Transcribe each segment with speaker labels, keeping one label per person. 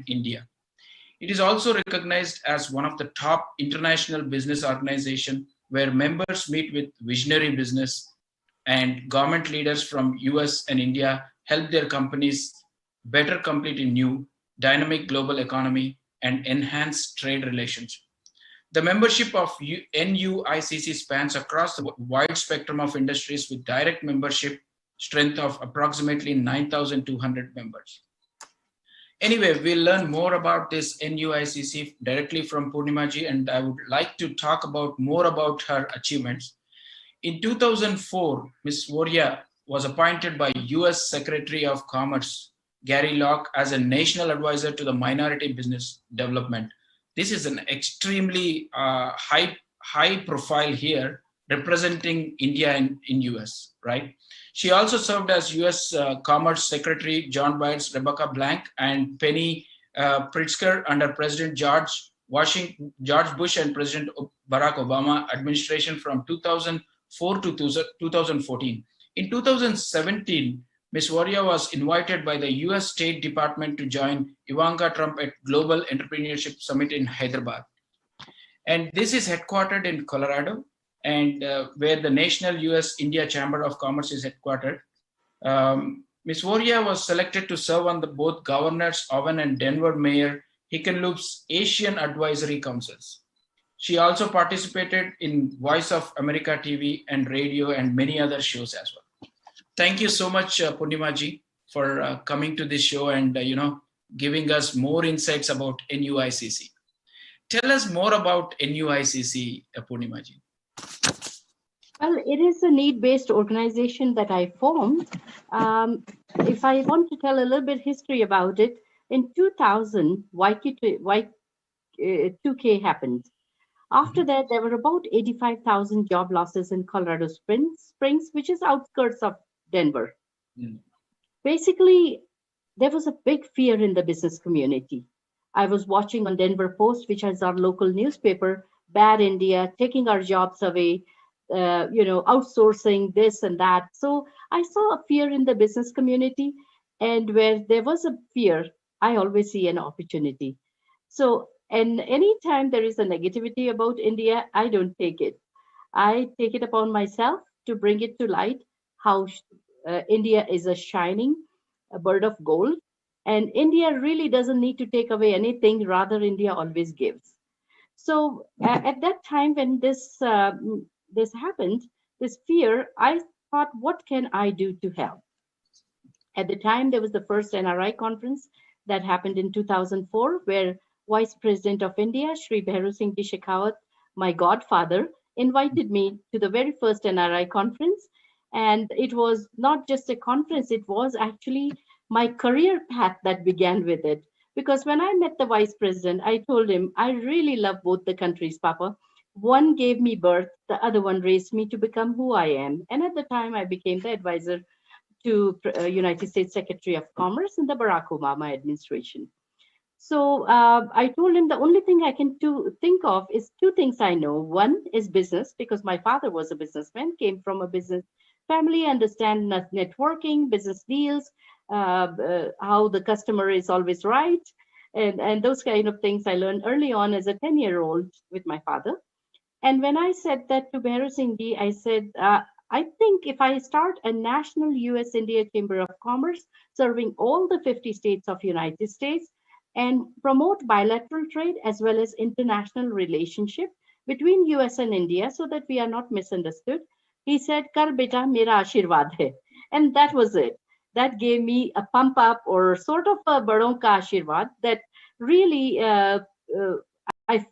Speaker 1: India. It is also recognized as one of the top international business organizations where members meet with visionary business and government leaders from US and India help their companies better compete in new dynamic global economy and enhance trade relations. The membership of NUICC spans across the wide spectrum of industries with direct membership strength of approximately 9,200 members. Anyway, we'll learn more about this NUICC directly from Purnimaji, and I would like to talk about more about her achievements. In 2004, Ms. Voria was appointed by US Secretary of Commerce Gary Locke as a national advisor to the minority business development. This is an extremely high profile here representing India in US, right? She also served as US Commerce Secretary John Bides, Rebecca Blank, and Penny Pritzker under President George Bush and President Barack Obama administration from 2004 to 2014. In 2017, Ms. Voria was invited by the US State Department to join Ivanka Trump at Global Entrepreneurship Summit in Hyderabad. And this is headquartered in Colorado, and where the National US-India Chamber of Commerce is headquartered. Ms. Voria was selected to serve on the both Governors Owen and Denver Mayor Hickenloop's Asian Advisory Councils. She also participated in Voice of America TV and radio and many other shows as well. Thank you so much, Purnimaji, for coming to this show and giving us more insights about NUICC. Tell us more about NUICC, Purnimaji.
Speaker 2: Well, it is a need-based organization that I formed. If I want to tell a little bit history about it, in 2000, Y2K happened. After that, there were about 85,000 job losses in Colorado Springs, which is outskirts of Denver. Basically, there was a big fear in the business community. I was watching on Denver Post, which is our local newspaper, bad India, taking our jobs away, outsourcing this and that. So I saw a fear in the business community, and where there was a fear, I always see an opportunity. So, and anytime there is a negativity about India, I don't take it. I take it upon myself to bring it to light how India is a shining a bird of gold, and India really doesn't need to take away anything. Rather, India always gives. So at that time when this happened, this fear, I thought, what can I do to help? At the time, there was the first NRI conference that happened in 2004, where Vice President of India, Shri Bhairu Singh Ji Shekhawat, my godfather, invited me to the very first NRI conference. And it was not just a conference, it was actually my career path that began with it. Because when I met the vice president, I told him, I really love both the countries, Papa. One gave me birth, the other one raised me to become who I am. And at the time, I became the advisor to United States Secretary of Commerce in the Barack Obama administration. So I told him the only thing I can think of is two things I know. One is business, because my father was a businessman, came from a business family, understand networking, business deals, how the customer is always right. And those kind of things I learned early on as a 10-year-old with my father. And when I said that to Bhairu Singh Ji, I said, I think if I start a national US-India Chamber of Commerce serving all the 50 states of United States and promote bilateral trade as well as international relationship between US and India so that we are not misunderstood, he said, Kar beta, mera ashirwad hai. And that was it. That gave me a pump up or sort of a badon ka ashirwad that really I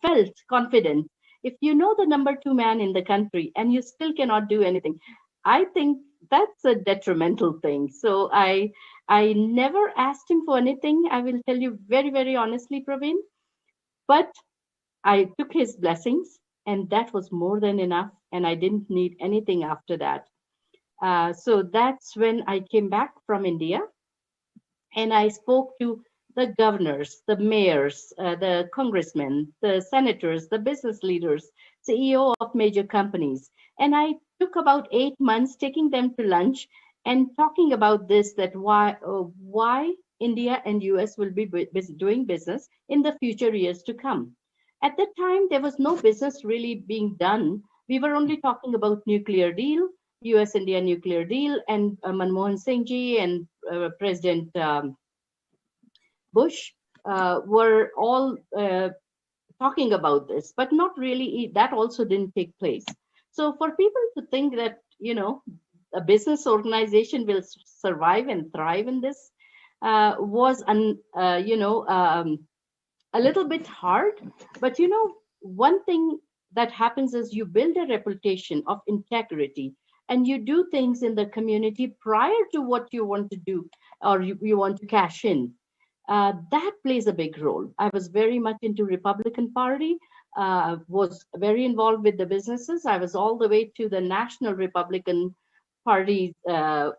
Speaker 2: felt confident. If you know the number 2 man in the country and you still cannot do anything, I think that's a detrimental thing. So I never asked him for anything. I will tell you very, very honestly, Praveen, but I took his blessings and that was more than enough. And I didn't need anything after that. So that's when I came back from India and I spoke to the governors, the mayors, the congressmen, the senators, the business leaders, CEO of major companies. And I took about 8 months taking them to lunch and talking about this, that why India and US will be doing business in the future years to come. At that time, there was no business really being done. We were only talking about nuclear deal, US India nuclear deal, and Manmohan Singh ji and President Bush were all talking about this, but not really, that also didn't take place. So for people to think that, a business organization will survive and thrive in this was, a little bit hard. But one thing that happens is you build a reputation of integrity, and you do things in the community prior to what you want to do, or you want to cash in. That plays a big role. I was very much into Republican Party, was very involved with the businesses. I was all the way to the National Republican Party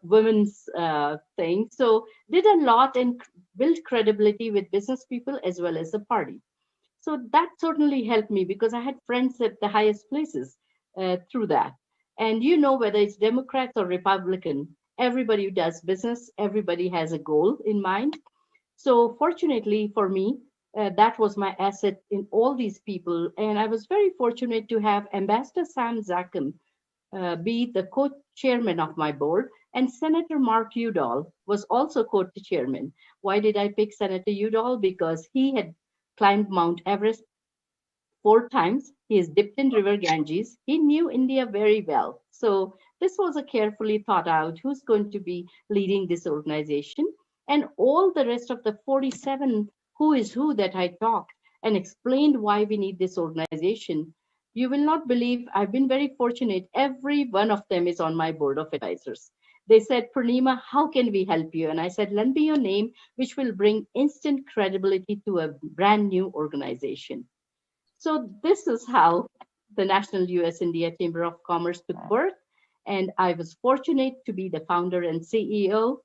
Speaker 2: women's thing. So did a lot and built credibility with business people as well as the party. So that certainly helped me because I had friends at the highest places through that. And whether it's Democrats or Republican, everybody who does business, everybody has a goal in mind. So fortunately for me, that was my asset in all these people. And I was very fortunate to have Ambassador Sam Zachem be the co-chairman of my board. And Senator Mark Udall was also co-chairman. Why did I pick Senator Udall? Because he had climbed Mount Everest 4 times. He has dipped in River Ganges. He knew India very well. So this was a carefully thought out who's going to be leading this organization. And all the rest of the 47 who is who that I talked and explained why we need this organization. You will not believe, I've been very fortunate. Every one of them is on my board of advisors. They said, Purnima, how can we help you? And I said, lend me your name, which will bring instant credibility to a brand new organization. So this is how the National US India Chamber of Commerce took birth. And I was fortunate to be the founder and CEO.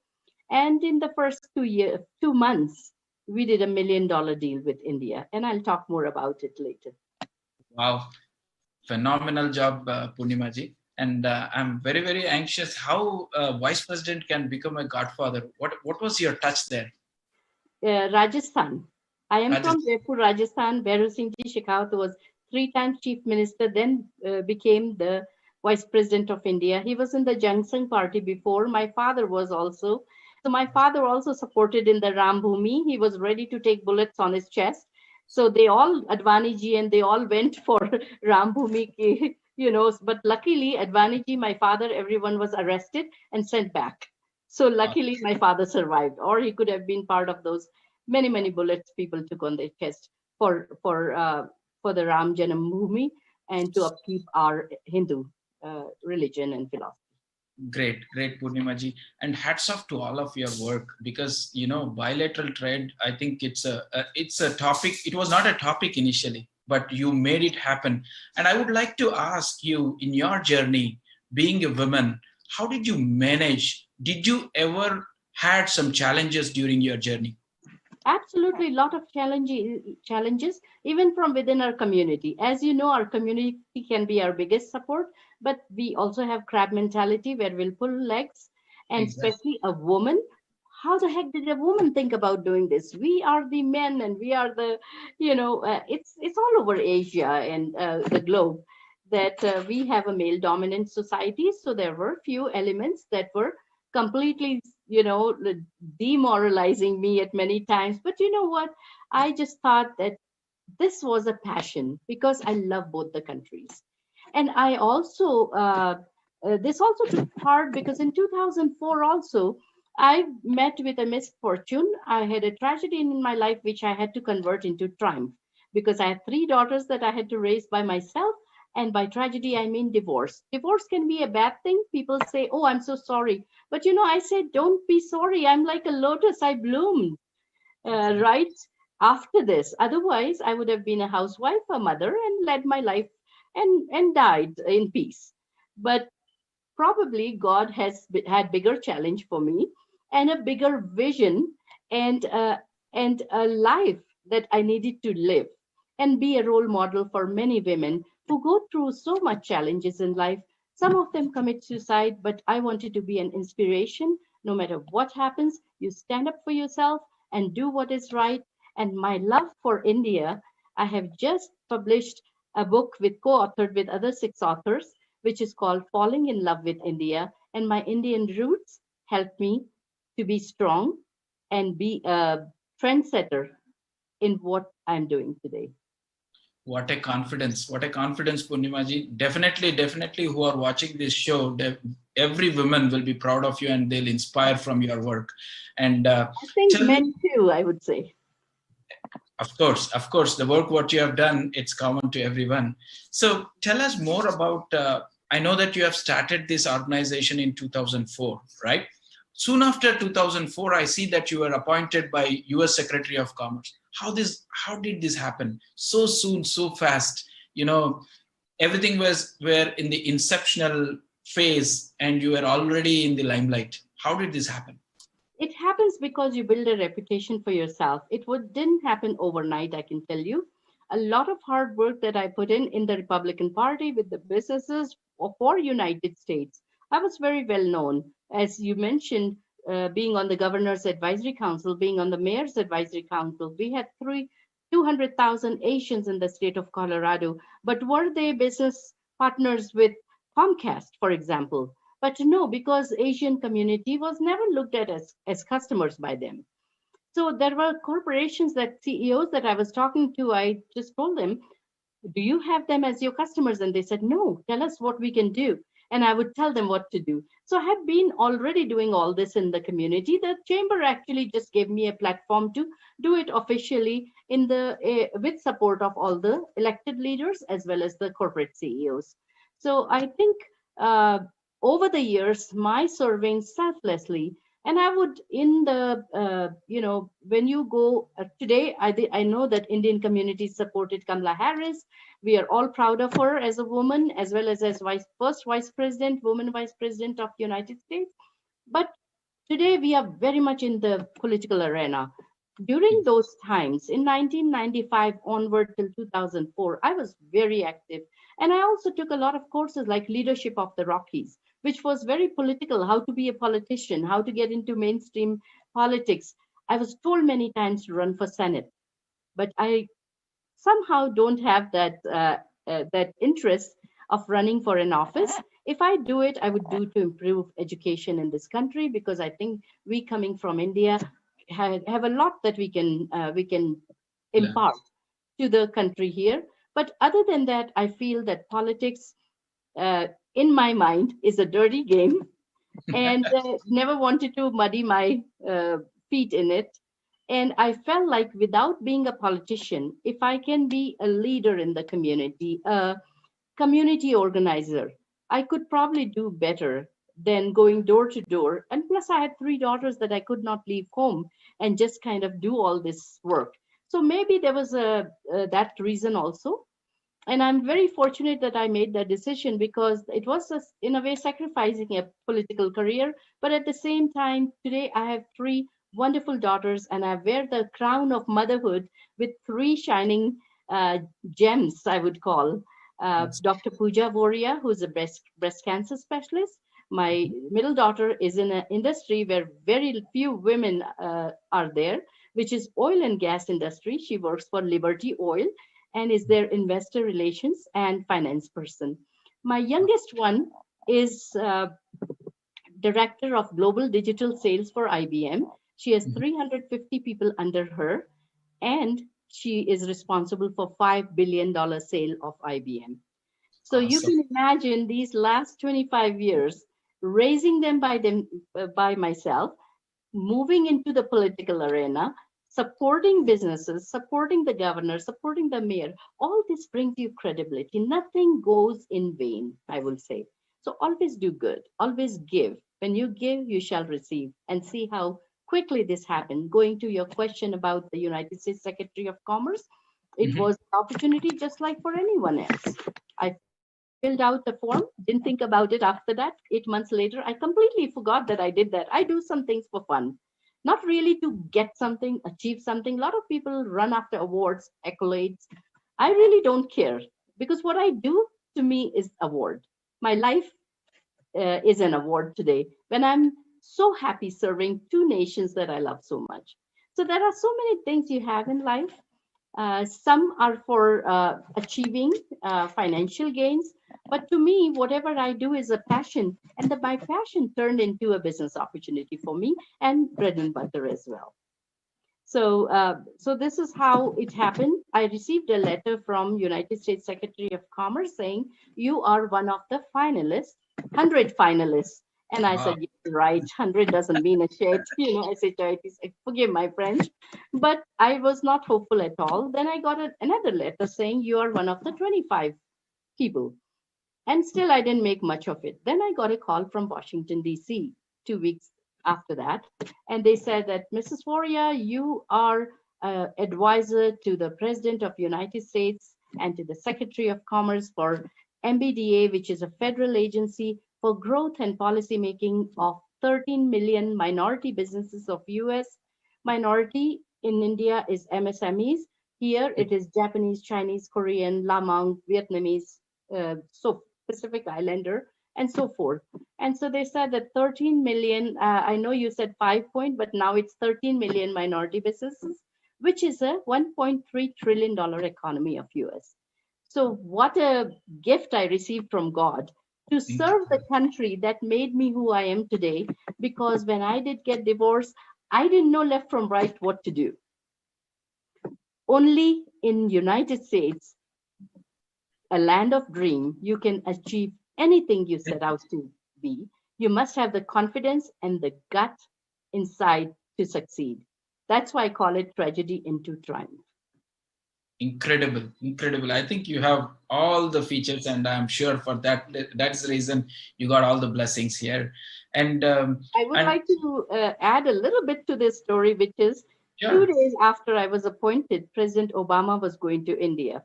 Speaker 2: And in the first 2 months, we did $1 million deal with India. And I'll talk more about it later.
Speaker 1: Wow, phenomenal job, Purnimaji. And I'm very, very anxious how vice president can become a godfather. What was your touch there?
Speaker 2: Rajasthan. I am
Speaker 1: Rajasthan.
Speaker 2: from Jaipur, Rajasthan. Bhairo Singh Ji Shekhawat was 3 times chief minister, then became the vice president of India. He was in the Jang Sangh party before. My father was also. So my father also supported in the Ram Bhumi. He was ready to take bullets on his chest. So they all, Advani ji, and they all went for Ram Bhumi, but luckily Advani ji, my father, everyone was arrested and sent back. So luckily my father survived, or he could have been part of those many bullets people took on their chest for the Ram Janambhoomi and to upkeep our Hindu religion and philosophy.
Speaker 1: Great, Purnimaji, and hats off to all of your work because bilateral trade. I think it's a topic. It was not a topic initially, but you made it happen. And I would like to ask you, in your journey, being a woman, how did you manage? Did you ever had some challenges during your journey?
Speaker 2: Absolutely, a lot of challenges, even from within our community. As you know, our community can be our biggest support, but we also have crab mentality where we'll pull legs, and
Speaker 1: Exactly.
Speaker 2: especially a woman. How the heck did a woman think about doing this? We are the men, and we are the, it's all over Asia and the globe that we have a male dominant society. So there were few elements that were completely demoralizing me at many times. But you know what? I just thought that this was a passion because I love both the countries. And I also, this also took part because in 2004 also, I met with a misfortune. I had a tragedy in my life which I had to convert into triumph because I had 3 daughters that I had to raise by myself. And by tragedy, I mean divorce. Divorce can be a bad thing. People say, oh, I'm so sorry. But I said, don't be sorry. I'm like a lotus. I bloomed right after this. Otherwise, I would have been a housewife, a mother, and led my life and died in peace. But probably God has had bigger challenge for me and a bigger vision and and a life that I needed to live and be a role model for many women who go through so much challenges in life. Some of them commit suicide, but I wanted to be an inspiration No matter what happens, you stand up for yourself and do what is right. And my love for India, I have just published a book with co-authored with other six authors, which is called Falling in Love with India. And my Indian roots help me to be strong and be a trendsetter in what I'm doing today.
Speaker 1: What a confidence. What a confidence, Purnimaji. Definitely, who are watching this show, every woman will be proud of you and they'll inspire from your work. And
Speaker 2: I think
Speaker 1: tell me,
Speaker 2: men too, I would say.
Speaker 1: of course, the work what you have done, it's common to everyone. So tell us more about, I know that you have started this organization in 2004, right? Soon after 2004, I see that you were appointed by US Secretary of Commerce. How did this happen so soon, so fast? You know, everything were in the inceptional phase and you were already in the limelight. How did this happen?
Speaker 2: It happens because you build a reputation for yourself. Didn't happen overnight, I can tell you. A lot of hard work that I put in the Republican Party with the businesses for United States. I was very well known, as you mentioned, being on the Governor's Advisory Council, being on the Mayor's Advisory Council. We had 200,000 Asians in the state of Colorado, but were they business partners with Comcast, for example? But no, because Asian community was never looked at as customers by them. So there were corporations that CEOs that I was talking to, I just told them, do you have them as your customers? And they said, no, tell us what we can do. And I would tell them what to do. So I have been already doing all this in the community. The chamber actually just gave me a platform to do it officially with support of all the elected leaders as well as the corporate CEOs. So I think uh, over the years, my serving selflessly, and I would in the when you go today, I know that Indian community supported Kamala Harris. We are all proud of her as a woman, as well as first vice president, woman vice president of the United States. But today we are very much in the political arena. During those times, in 1995 onward till 2004, I was very active. And I also took a lot of courses like Leadership of the Rockies, which was very political, how to be a politician, how to get into mainstream politics. I was told many times to run for Senate, but I somehow don't have that interest of running for an office. If I do it, I would do to improve education in this country because I think we coming from India have a lot that we can
Speaker 1: Learn.
Speaker 2: impart to the country here. But other than that, I feel that politics, uh, in my mind, is a dirty game, and never wanted to muddy my feet in it. And I felt like without being a politician, if I can be a leader in the community, a community organizer, I could probably do better than going door to door. And plus, I had three daughters that I could not leave home and just kind of do all this work. So maybe there was that reason also. And I'm very fortunate that I made that decision because it was in a way sacrificing a political career. But at the same time, today I have three wonderful daughters and I wear the crown of motherhood with three shining gems, I would call.
Speaker 1: That's
Speaker 2: Dr. Pooja Voria, who's a breast cancer specialist. My middle daughter is in an industry where very few women are there, which is oil and gas industry. She works for Liberty Oil and is their investor relations and finance person. My youngest one is director of global digital sales for IBM. She has 350 people under her, and she is responsible for $5 billion sale of IBM. So you
Speaker 1: awesome.
Speaker 2: can imagine these last 25 years raising them by myself, moving into the political arena, supporting businesses, supporting the governor, supporting the mayor, all this brings you credibility. Nothing goes in vain, I will say. So always do good, always give. When you give, you shall receive. And see how quickly this happened. Going to your question about the United States Secretary of Commerce, it
Speaker 1: Mhm.
Speaker 2: was an opportunity just like for anyone else. I filled out the form, didn't think about it after that. 8 months later, I completely forgot that I did that. I do some things for fun, not really to get something, achieve something. A lot of people run after awards, accolades. I really don't care because what I do to me is award. My life is an award today. When I'm so happy serving two nations that I love so much. So there are so many things you have in life. Some are for achieving financial gains, but to me, whatever I do is a passion, and my passion turned into a business opportunity for me and bread and butter as well. So this is how it happened. I received a letter from United States Secretary of Commerce saying you are one of the finalists, 100 finalists. And I
Speaker 1: Wow.
Speaker 2: said, yeah, right, 100 doesn't mean a shit. I said, forgive my French. But I was not hopeful at all. Then I got another letter saying you are one of the 25 people. And still, I didn't make much of it. Then I got a call from Washington, D.C., 2 weeks after that. And they said that, Mrs. Warrior, you are advisor to the President of the United States and to the Secretary of Commerce for MBDA, which is a federal agency for growth and policy making of 13 million minority businesses of U.S. Minority in India is MSMEs. Here it is Japanese, Chinese, Korean, Lamang, Vietnamese, so Pacific Islander, and so forth. And so they said that 13 million, I know you said 5 point, but now it's 13 million minority businesses, which is a $1.3 trillion economy of US. So what a gift I received from God to serve the country that made me who I am today. Because when I did get divorced, I didn't know left from right what to do. Only in United States, a land of dream, you can achieve anything you set out to be. You must have the confidence and the gut inside to succeed. That's why I call it tragedy into triumph.
Speaker 1: Incredible, incredible. I think you have all the features, and I'm sure for that's the reason you got all the blessings here. And
Speaker 2: I would
Speaker 1: and
Speaker 2: like to add a little bit to this story, which is two
Speaker 1: sure.
Speaker 2: days after I was appointed, President Obama was going to India.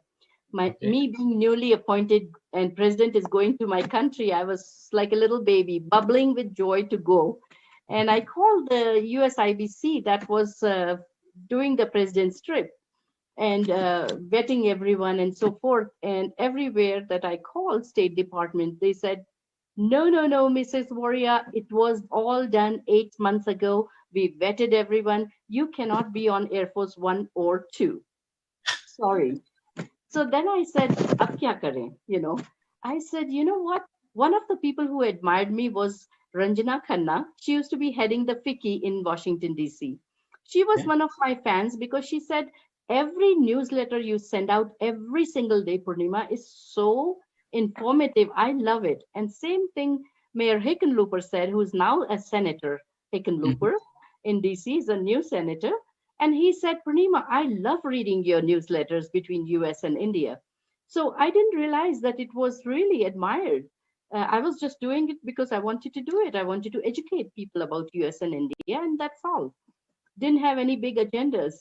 Speaker 1: Okay.
Speaker 2: Me being newly appointed and president is going to my country, I was like a little baby, bubbling with joy to go. And I called the USIBC that was doing the president's trip and vetting everyone and so forth. And everywhere that I called State Department, they said, no, no, no, Mrs. Warrior, it was all done 8 months ago. We vetted everyone. You cannot be on Air Force One or Two. Sorry. So then I said, Ab kya kare? I said, you know what? One of the people who admired me was Ranjana Khanna. She used to be heading the FICCI in Washington, D.C. She was
Speaker 1: Yeah.
Speaker 2: one of my fans because she said, every newsletter you send out every single day, Purnima, is so informative. I love it. And same thing Mayor Hickenlooper said, who's now a senator.
Speaker 1: Mhm.
Speaker 2: Hickenlooper in DC is a new senator. And he said, Purnima, I love reading your newsletters between US and India. So I didn't realize that it was really admired. I was just doing it because I wanted to do it. I wanted to educate people about US and India, and that's all. Didn't have any big agendas.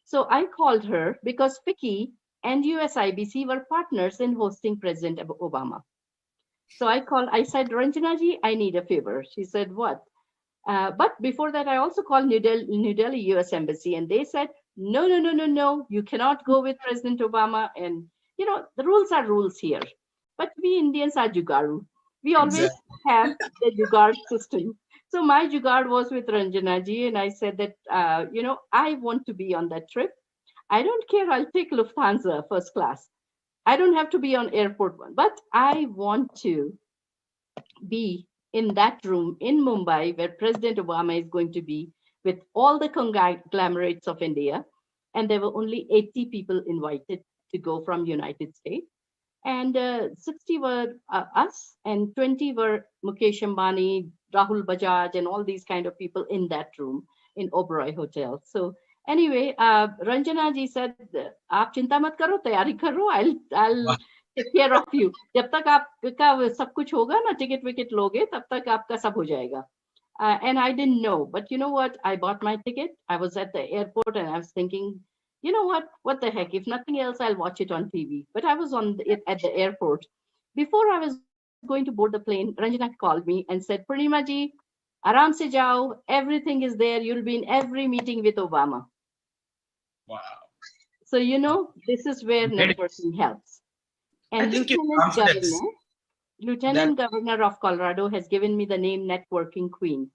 Speaker 2: So I called her because FICCI and USIBC were partners in hosting President Obama. So I said, Ranjana ji, I need a favor. She said, what? But before that, I also called New Delhi US Embassy, and they said, no, no, no, no, no, you cannot go with President Obama. And, the rules are rules here. But we Indians are jugaru. We always
Speaker 1: Exactly.
Speaker 2: have the jugad system. So my jugad was with Ranjana ji, and I said that, I want to be on that trip. I don't care. I'll take Lufthansa first class. I don't have to be on airport one, but I want to be in that room in Mumbai where President Obama is going to be with all the conglomerates of India. And there were only 80 people invited to go from United States. And 60 were us and 20 were Mukesh Ambani, Rahul Bajaj, and all these kind of people in that room in Oberoi Hotel. So anyway, Ranjana ji said, "Aap chinta mat karo, tayari karo. I'll
Speaker 1: Wow.
Speaker 2: take care of you. जब तक आपका सब कुछ होगा ना ticket wicket लोगे तब तक आपका सब हो जाएगा." And I didn't know, but you know what? I bought my ticket. I was at the airport and I was thinking, you know what? What the heck? If nothing else, I'll watch it on TV. But I was at the airport. Before I was going to board the plane, Ranjana called me and said, Purnima ji, aram se jao. Everything is there. You'll be in every meeting with Obama.
Speaker 1: Wow.
Speaker 2: So, this is where
Speaker 1: Great.
Speaker 2: networking helps.
Speaker 1: I
Speaker 2: And
Speaker 1: think your confidence
Speaker 2: Lieutenant
Speaker 1: that
Speaker 2: Governor of Colorado has given me the name Networking Queen.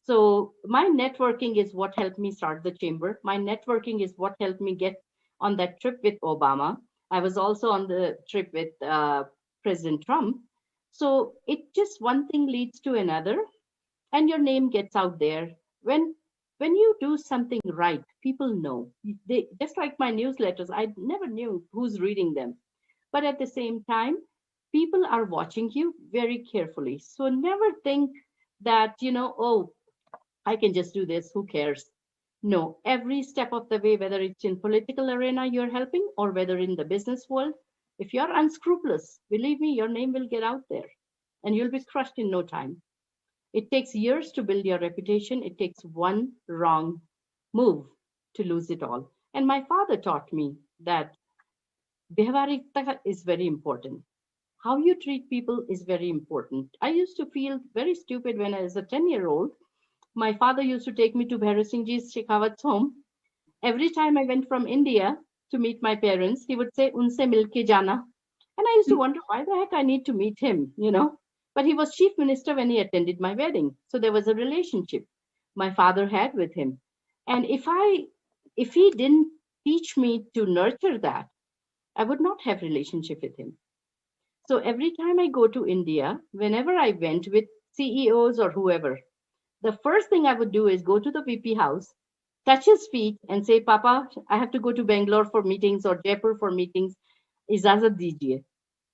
Speaker 2: So my networking is what helped me start the chamber. My networking is what helped me get on that trip with Obama. I was also on the trip with President Trump. So it just one thing leads to another, and your name gets out there. When you do something right, people know. They just like my newsletters. I never knew who's reading them, but at the same time, people are watching you very carefully. So never think that oh, I can just do this. Who cares? No, every step of the way, whether it's in political arena you're helping or whether in the business world, if you're unscrupulous, believe me, your name will get out there and you'll be crushed in no time. It takes years to build your reputation. It takes one wrong move to lose it all. And my father taught me that Vyavaharikta is very important. How you treat people is very important. I used to feel very stupid when I was a 10-year-old. My father used to take me to Bharat Singh Ji's Shekhawat's home. Every time I went from India to meet my parents, he would say, Unse milke jana. And I used to wonder why the heck I need to meet him. But he was chief minister when he attended my wedding. So there was a relationship my father had with him. And if he didn't teach me to nurture that, I would not have relationship with him. So every time I go to India, whenever I went with CEOs or whoever, the first thing I would do is go to the VP house, touch his feet, and say, Papa, I have to go to Bangalore for meetings or Jaipur for meetings. Ijazat dijiye.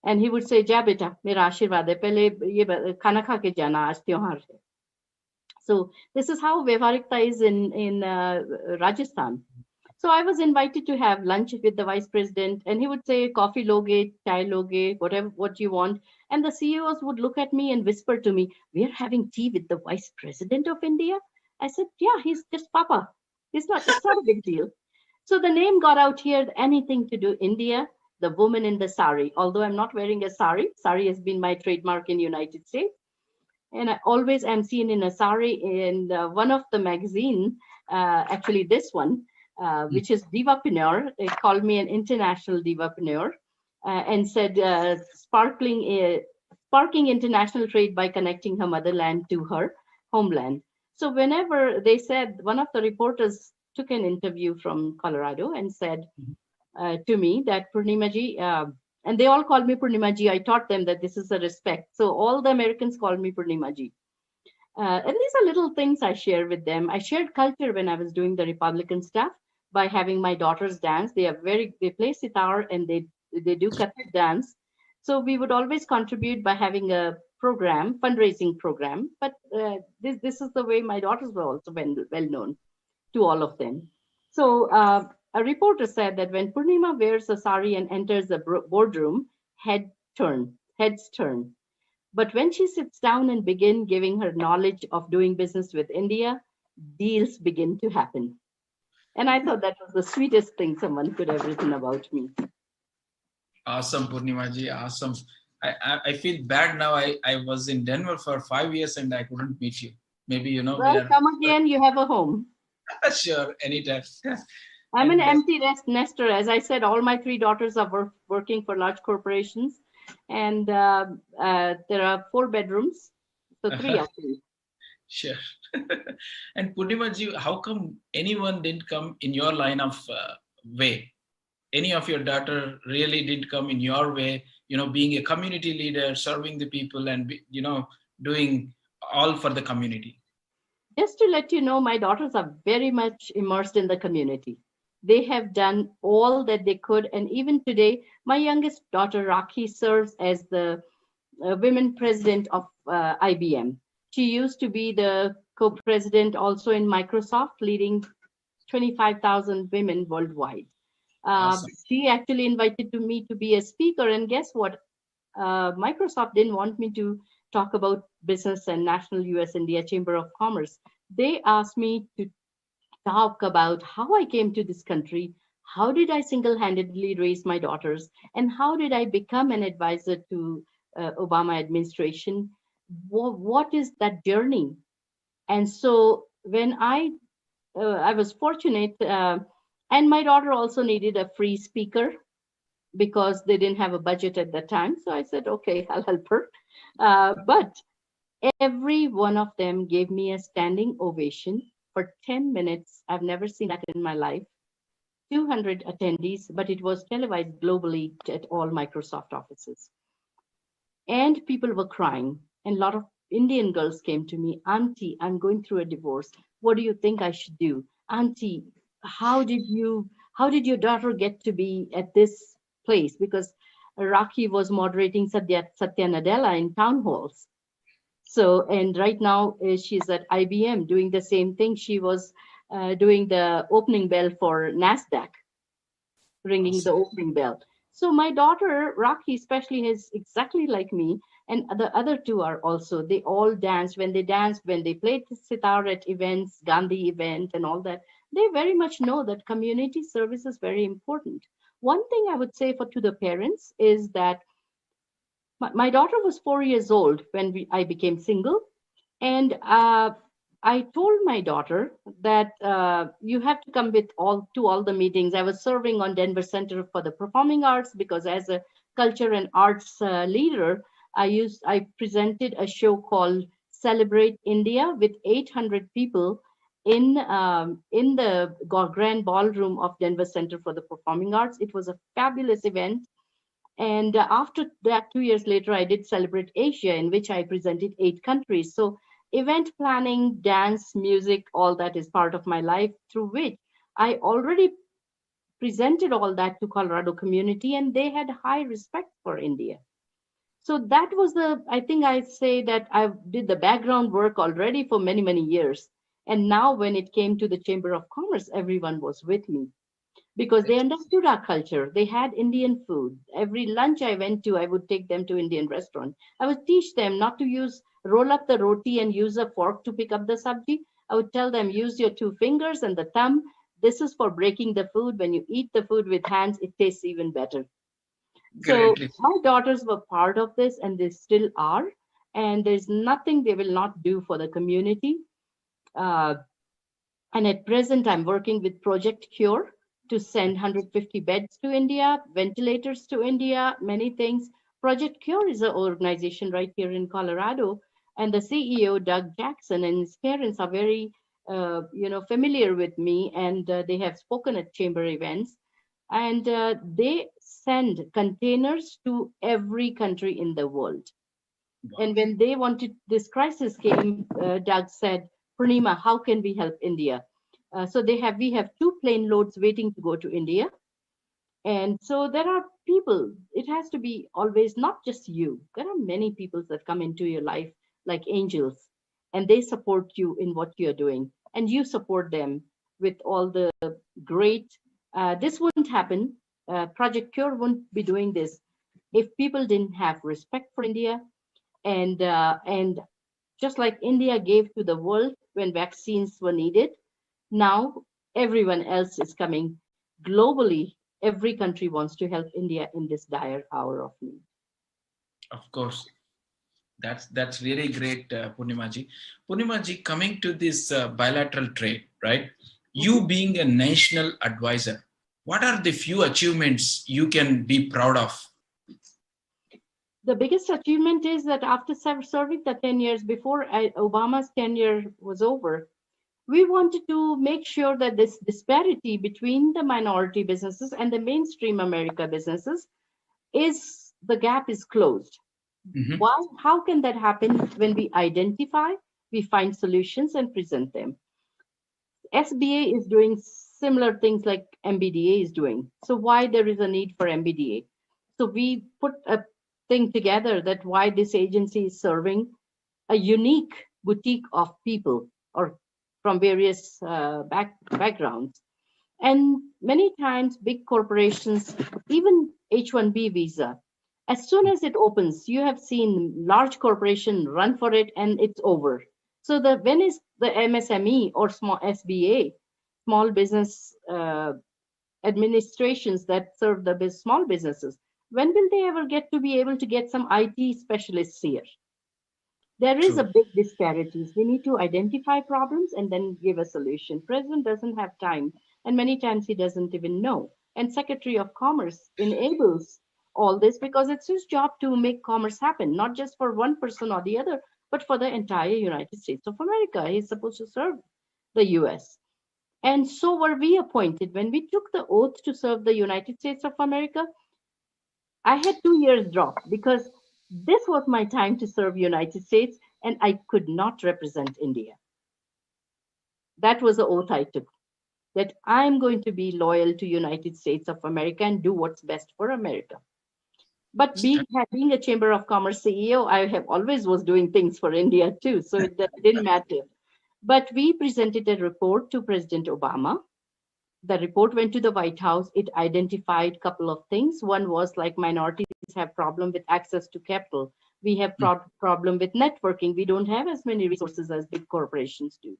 Speaker 2: And he would say, Ja beta, mera aashirwad hai. Pehle ye khana kha ke jana, aaj tyohar hai. So this is how Vyavaharikta is in Rajasthan. So I was invited to have lunch with the vice president, and he would say, "Coffee loge, chai loge, whatever what you want." And the CEOs would look at me and whisper to me, "We are having tea with the vice president of India." I said, "Yeah, he's just Papa. It's not a big deal." So the name got out here. Anything to do India, the woman in the sari. Although I'm not wearing a sari has been my trademark in United States, and I always am seen in a sari in one of the magazine, actually this one, which is Divapreneur. They called me an international divapreneur and said sparking international trade by connecting her motherland to her homeland. So whenever they said, one of the reporters took an interview from Colorado and said to me that Purnimaji, and they all called me Purnimaji. I taught them that this is a respect. So all the Americans call me Purnimaji. And these are little things I share with them. I shared culture when I was doing the Republican stuff by having my daughters dance. They play sitar and they do Kathak dance. So we would always contribute by having a fundraising program. But this is the way my daughters were also well known to all of them. So a reporter said that when Purnima wears a sari and enters the boardroom, heads turn. But when she sits down and begin giving her knowledge of doing business with India, deals begin to happen. And I thought that was the sweetest thing someone could have written about me.
Speaker 1: Awesome, Purnimaji. Awesome. I feel bad now. I was in Denver for 5 years and I couldn't meet you. Maybe, we
Speaker 2: Well,
Speaker 1: are.
Speaker 2: come again, you have a home.
Speaker 1: Sure, anytime.
Speaker 2: I'm an
Speaker 1: And
Speaker 2: empty nester. As I said, all my three daughters are working for large corporations. And there are 4 bedrooms. So 3 actually.
Speaker 1: sure. And Purnimaji, how come anyone didn't come in your line of way? Any of your daughter really did come in your way, being a community leader, serving the people and, doing all for the community?
Speaker 2: Just to let you know, my daughters are very much immersed in the community. They have done all that they could. And even today, my youngest daughter, Rakhi, serves as the women president of IBM. She used to be the co-president also in Microsoft, leading 25,000 women worldwide.
Speaker 1: Awesome.
Speaker 2: She actually invited me to be a speaker. And guess what? Microsoft didn't want me to talk about business and National US India Chamber of Commerce. They asked me to talk about how I came to this country, how did I single-handedly raise my daughters, and how did I become an advisor to Obama administration. What is that journey? And so when I was fortunate, and my daughter also needed a free speaker because they didn't have a budget at that time. So I said, okay, I'll help her. But Every one of them gave me a standing ovation for 10 minutes. I've never seen that in my life. 200 attendees, but it was televised globally at all Microsoft offices. And people were crying. And a lot of Indian girls came to me, Auntie, I'm going through a divorce. What do you think I should do? Auntie, how did your daughter get to be at this place? Because Rakhi was moderating Satya Nadella in town halls. So, and right now she's at IBM doing the same thing. She was doing the opening bell for NASDAQ, ringing the
Speaker 1: Awesome.
Speaker 2: opening bell. So my daughter, Rakhi especially, is exactly like me. And the other two are also, they all danced, when they played the sitar at events, Gandhi event and all that, they very much know that community service is very important. One thing I would say for to the parents is that my daughter was 4 years old when I became single. And I told my daughter that you have to come with all the meetings. I was serving on Denver Center for the Performing Arts because as a culture and arts leader, I presented a show called Celebrate India with 800 people in the grand ballroom of Denver Center for the Performing Arts. It was a fabulous event. And after that, 2 years later, I did Celebrate Asia, in which I presented 8 countries. So, event planning, dance, music, all that is part of my life, through which I already presented all that to Colorado community, and they had high respect for India. So that was I think I say that I did the background work already for many, many years. And now when it came to the Chamber of Commerce, everyone was with me because they understood our culture. They had Indian food. Every lunch I went to, I would take them to Indian restaurant. I would teach them not to roll up the roti and use a fork to pick up the sabji. I would tell them, use your two fingers and the thumb. This is for breaking the food. When you eat the food with hands, it tastes even better. So
Speaker 1: Great.
Speaker 2: my daughters were part of this and they still are. And there's nothing they will not do for the community. Uh, and at present, I'm working with Project Cure to send 150 beds to India, ventilators to India, many things. Project Cure is an organization right here in Colorado, and the CEO, Doug Jackson, and his parents are very, familiar with me, and they have spoken at chamber events. And they send containers to every country in the world.
Speaker 1: Wow.
Speaker 2: And when they wanted this crisis came, Doug said, Purnima, how can we help India? So we have two plane loads waiting to go to India. And so there are people, it has to be always not just you. There are many people that come into your life like angels, and they support you in what you're doing. And you support them with all the great, this wouldn't happen. Project Cure wouldn't be doing this if people didn't have respect for India and just like India gave to the world when vaccines were needed, now everyone else is coming globally. Every country wants to help India in this dire hour of need.
Speaker 1: Of course. That's really great, Purnimaji. Purnimaji, coming to this bilateral trade, right?
Speaker 2: Mhm.
Speaker 1: You being a national advisor, what are the few achievements you can be proud of?
Speaker 2: The biggest achievement is that after serving the 10 years before Obama's tenure was over, we wanted to make sure that this disparity between the minority businesses and the mainstream America businesses the gap is closed.
Speaker 1: Mhm.
Speaker 2: Why? How can that happen? When we identify, we find solutions and present them. SBA is doing similar things like MBDA is doing. So why there is a need for MBDA? So we put a thing together that why this agency is serving a unique boutique of people or from various backgrounds. And many times, big corporations, even H-1B visa, as soon as it opens, you have seen large corporation run for it and it's over. So when is the MSME or small SBA, small business administrations that serve the small businesses, when will they ever get to be able to get some IT specialists here? There is a
Speaker 1: True.
Speaker 2: big disparities. We need to identify problems and then give a solution. President doesn't have time, and many times he doesn't even know. And Secretary of Commerce enables all this because it's his job to make commerce happen, not just for one person or the other, but for the entire United States of America. He's supposed to serve the US. And so were we appointed. When we took the oath to serve the United States of America, I had 2 years drop because this was my time to serve United States and I could not represent India. That was the oath I took, that I'm going to be loyal to United States of America and do what's best for America. But being a Chamber of Commerce CEO, I have always was doing things for India too, so it didn't matter. But we presented a report to President Obama. The report went to the White House. It identified a couple of things. One was like minorities have problem with access to capital. We have problem with networking. We don't have as many resources as big corporations do.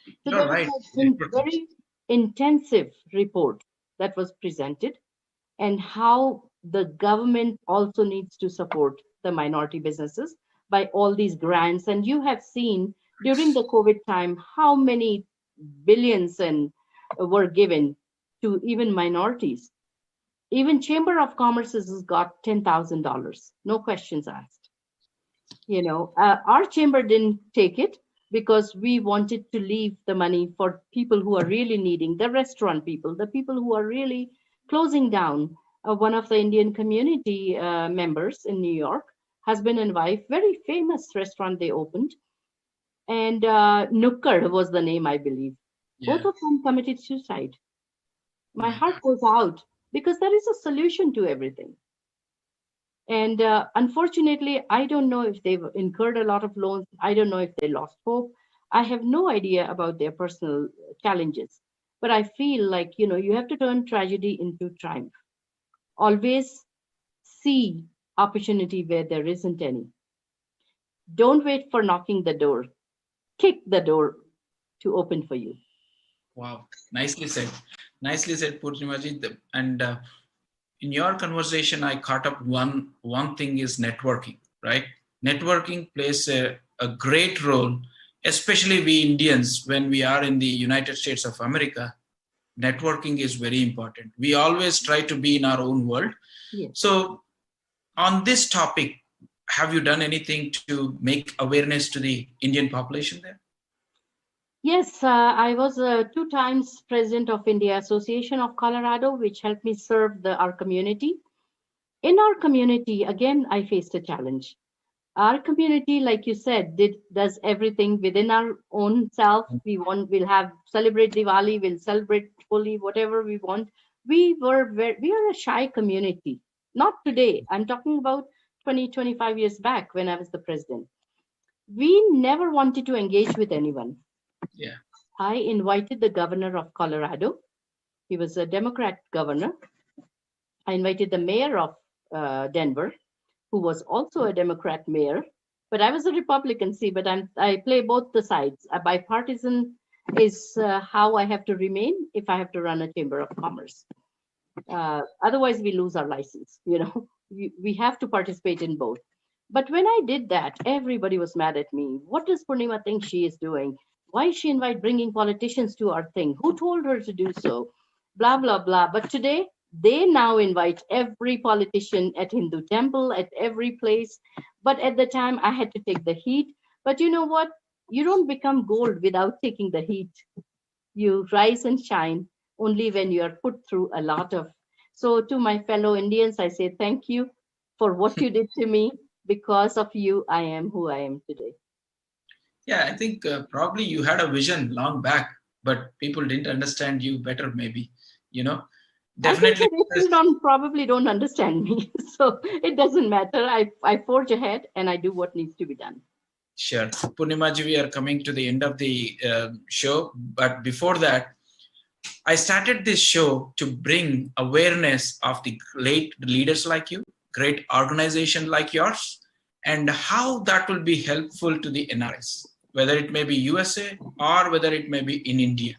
Speaker 2: So
Speaker 1: You're
Speaker 2: there
Speaker 1: right.
Speaker 2: was a very intensive report that was presented, and how the government also needs to support the minority businesses by all these grants. And you have seen during the COVID time how many billions and were given to even minorities. Even Chamber of Commerce has got $10,000, no questions asked. Our chamber didn't take it because we wanted to leave the money for people who are really needing, the restaurant people, the people who are really closing down. One of the Indian community members in New York, husband and wife, very famous restaurant they opened, and Nukkad was the name, I believe. Both of them committed suicide. My heart goes out because there is a solution to everything. And unfortunately, I don't know if they've incurred a lot of loans. I don't know if they lost hope. I have no idea about their personal challenges. But I feel like, you have to turn tragedy into triumph. Always see opportunity where there isn't any. Don't wait for knocking the door. Kick the door to open for you.
Speaker 1: Wow, nicely said. Nicely said, Purnimaji. And in your conversation, I caught up one thing is networking, right? Networking plays a great role, especially we Indians, when we are in the United States of America. Networking is very important. We always try to be in our own world.
Speaker 2: Yes.
Speaker 1: So on this topic, have you done anything to make awareness to the Indian population there?
Speaker 2: Yes, I was 2 times president of India Association of Colorado, which helped me serve our community. In our community, again, I faced a challenge. Our community, like you said, does everything within our own self. We'll have celebrate Diwali, we'll celebrate Holi, whatever we want. We are a shy community. Not today. I'm talking about 25 years back when I was the president. We never wanted to engage with anyone.
Speaker 1: Yeah.
Speaker 2: I invited the governor of Colorado. He was a Democrat governor. I invited the mayor of Denver, who was also a Democrat mayor, but I was a Republican. See, but I play both the sides. A bipartisan is how I have to remain if I have to run a chamber of commerce. Otherwise, we lose our license. We have to participate in both. But when I did that, everybody was mad at me. What does Purnima think she is doing? Why is she bringing politicians to our thing? Who told her to do so? Blah, blah, blah. But today, they now invite every politician at Hindu temple, at every place. But at the time, I had to take the heat. But you know what? You don't become gold without taking the heat. You rise and shine only when you are put through a lot of. So to my fellow Indians, I say thank you for what you did to me. Because of you, I am who I am today. Yeah,
Speaker 1: I think probably you had a vision long back, but people didn't understand you better, maybe. Definitely.
Speaker 2: I think they still probably don't understand me. So it doesn't matter. I forge ahead and I do what needs to be done.
Speaker 1: Sure. Purnimaji, we are coming to the end of the show. But before that, I started this show to bring awareness of the great leaders like you, great organization like yours, and how that will be helpful to the NRS, whether it may be USA or whether it may be in India.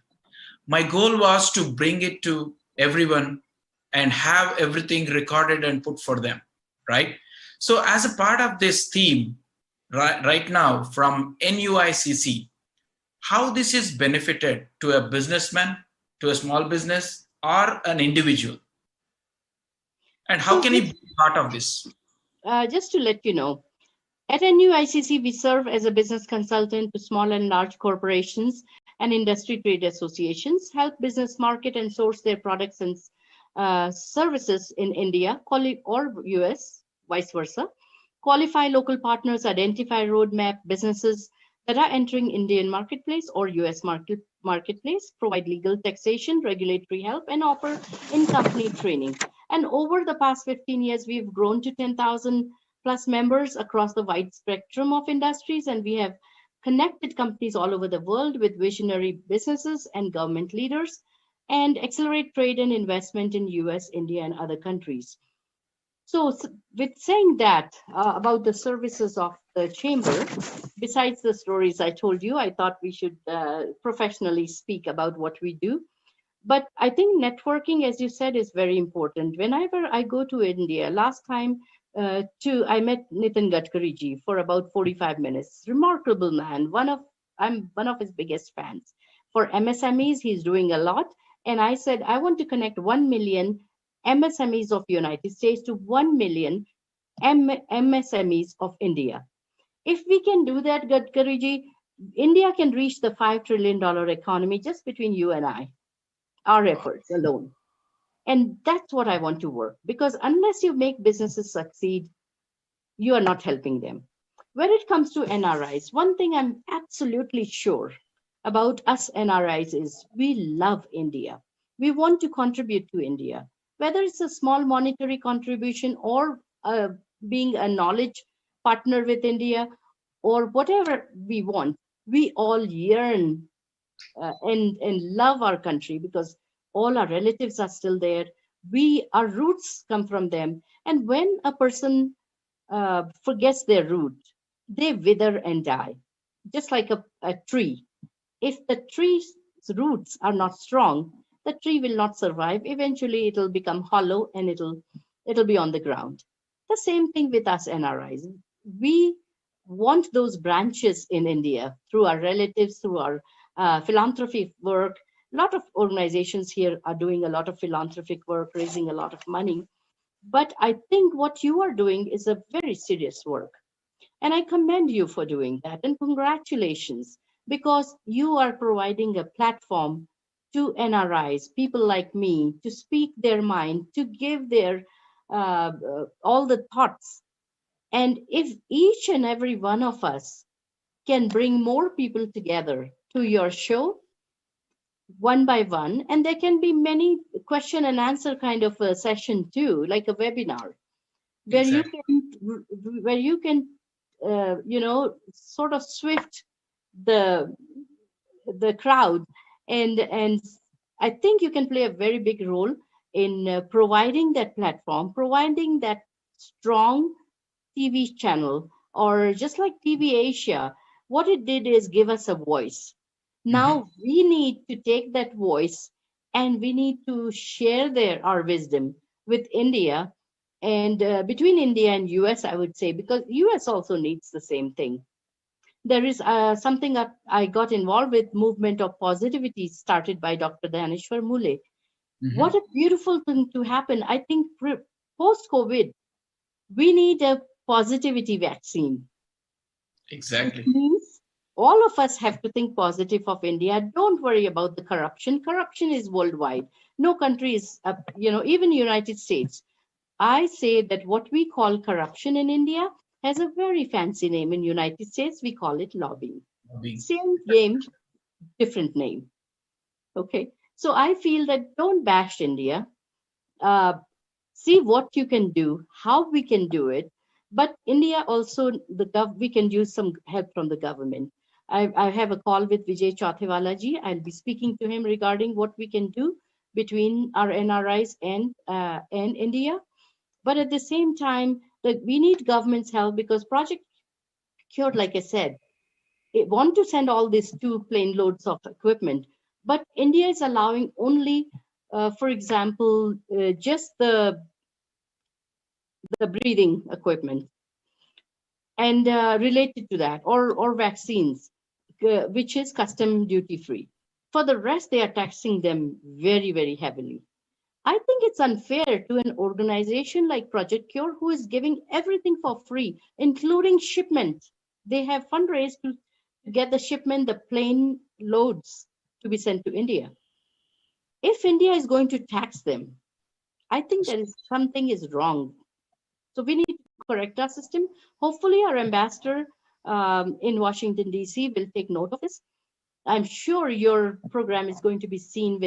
Speaker 1: My goal was to bring it to everyone and have everything recorded and put for them, right? So as a part of this theme, right now from NUICC, how this is benefited to a businessman, to a small business, or an individual, and how can he be part of this?
Speaker 2: Just to let you know, At NUICC, we serve as a business consultant to small and large corporations and industry trade associations, help business market and source their products and services in India or US, vice versa, qualify local partners, identify roadmap businesses that are entering Indian marketplace or US marketplace, provide legal taxation, regulatory help, and offer in-company training. And over the past 15 years, we've grown to 10,000 plus members across the wide spectrum of industries, and we have connected companies all over the world with visionary businesses and government leaders, and accelerate trade and investment in US, India, and other countries. So, with saying that about the services of the chamber, besides the stories I told you, I thought we should professionally speak about what we do. But I think networking, as you said, is very important. Whenever I go to India, last time I met Nitin Gadkari ji for about 45 minutes. Remarkable man. I'm one of his biggest fans. For MSMEs, he's doing a lot. And I said, I want to connect 1 million MSMEs of United States to 1 million MSMEs of India. If we can do that, Gadkari ji, India can reach the $5 trillion economy just between you and I, our efforts alone. And that's what I want to work, because unless you make businesses succeed, you are not helping them. When it comes to NRIs, one thing I'm absolutely sure about us NRIs is we love India. We want to contribute to India, whether it's a small monetary contribution or being a knowledge partner with India or whatever we want. We all yearn and love our country because all our relatives are still there. Our roots come from them. And when a person forgets their root, they wither and die, just like a tree. If the tree's roots are not strong, the tree will not survive. Eventually, it'll become hollow and it'll be on the ground. The same thing with us NRIs. We want those branches in India through our relatives, through our philanthropy work. A lot of organizations here are doing a lot of philanthropic work, raising a lot of money. But I think what you are doing is a very serious work. And I commend you for doing that. And congratulations, because you are providing a platform to NRIs, people like me, to speak their mind, to give their all the thoughts. And if each and every one of us can bring more people together to your show, one by one, and there can be many question and answer kind of a session too, like a webinar, where you
Speaker 1: Exactly.
Speaker 2: can sort of swift the the crowd, and I think you can play a very big role in providing that platform, providing that strong TV channel, or just like TV Asia, what it did is give us a voice.
Speaker 1: Mhm.
Speaker 2: Now we need to take that voice and we need to share our wisdom with India, and between India and US, I would say, because US also needs the same thing. There is something that I got involved with, movement of positivity started by Dr. Dhaneshwar Mule. What
Speaker 1: Mhm.
Speaker 2: a beautiful thing to happen. I think post COVID, we need a positivity vaccine. It
Speaker 1: Exactly.
Speaker 2: means all of us have to think positive of India. Don't worry about the corruption. Corruption is worldwide. No country is, even United States. I say that what we call corruption in India has a very fancy name. In United States, we call it lobbying.
Speaker 1: Being
Speaker 2: Same game, different name. Okay. So I feel that don't bash India. Uh, See what you can do, how we can do it. But India also, we can use some help from the government. I have a call with Vijay Chauthiwala ji. I'll be speaking to him regarding what we can do between our NRIs and India. But at the same time, we need government's help because Project Cured, like I said, they want to send all these 2 plane loads of equipment, but India is allowing only, for example, just the breathing equipment and related to that, or vaccines, which is custom duty free. For the rest, they are taxing them very, very heavily. I think it's unfair to an organization like Project Cure, who is giving everything for free, including shipment. They have fundraised to get the shipment, the plane loads to be sent to India. If India is going to tax them, I think there is something is wrong. So we need to correct our system. Hopefully, our ambassador in Washington, D.C. will take note of this. I'm sure your program is going to be seen